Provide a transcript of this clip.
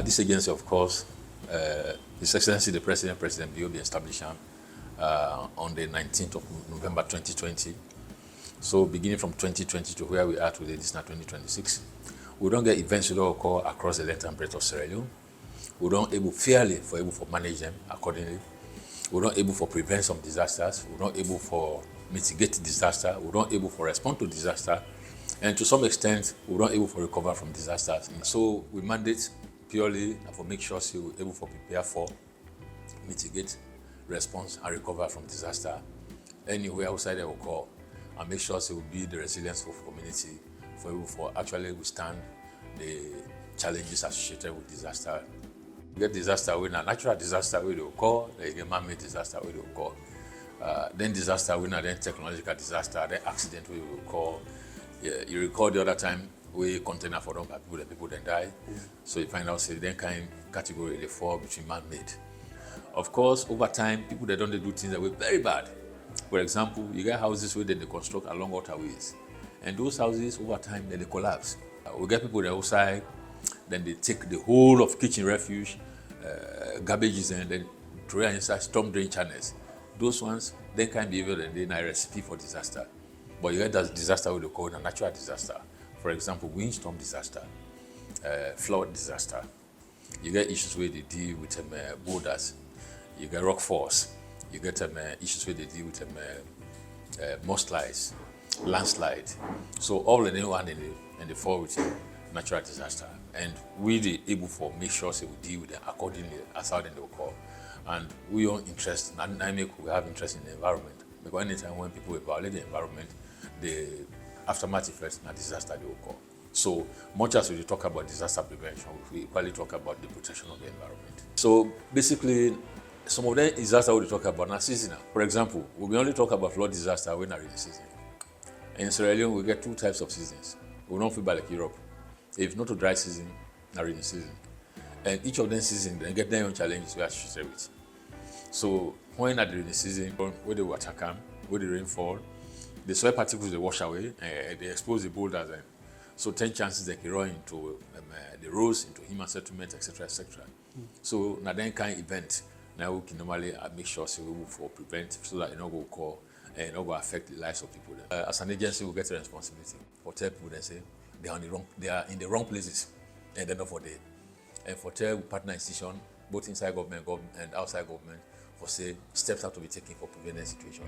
This agency, of course, His Excellency the President will be established on the 19th of November 2020. So beginning from 2020 to where we are today, this is now 2026, we don't get events that occur across the length and breadth of Sierra Leone. We don't able fairly for manage them accordingly. We're not able for prevent some disasters. We're not able for mitigate disaster. We're not able for respond to disaster. And to some extent, we're not able for recover from disasters. So we mandate purely for make sure so we're able for prepare for, mitigate, response, and recover from disaster anywhere outside the occur, and make sure so will be the resilience of community for able for actually withstand the challenges associated with disaster. We get disaster when a natural disaster will occur, then a man-made disaster will occur. Then disaster when then technological disaster, then accident will occur. Yeah, you recall the other time we container for dump people, the people then die. So you find out say then kind category they fall between man-made. Of course, over time, people that don't do things that were very bad. For example, you get houses where they construct along waterways, and those houses over time they collapse. We get people that outside, then they take the whole of kitchen refuge, garbages, and then throw it inside storm drain channels. Those ones then can be even a recipe for disaster. But you get that disaster with the called a natural disaster. For example, windstorm disaster, flood disaster. You get issues where they deal with boulders. You get rock falls. You get issues where they deal with mudslides, landslide. So all in one in the fall with natural disaster. And we the able for make sure so we deal with them accordingly as how they occur. And we are interested, and we have interest in the environment. Because anytime when people violate the environment, the aftermath effects and disaster they occur. So much as we talk about disaster prevention, we equally talk about the protection of the environment. So basically, some of the disasters we talk about are seasonal. For example, we only talk about flood disaster when rainy season. In Sierra Leone, we get two types of seasons. We don't feel like Europe. If not a dry season, a rainy season. And each of them seasons, they get their own challenges we are associated with. So when at the rainy season, where the water come, where the rain fall, the soil particles they wash away, and they expose the boulders. And so 10 chances they can run into the roads, into human settlement, etc., etc. So now then kind of event, now we can normally make sure so we will for prevent so that it not go occur and it not go affect the lives of people. As an agency, we get a responsibility for tell people then say they are in the wrong places and they're not for there. And for tell partner institution, both inside government and outside government, for say steps have to be taken for preventing situation.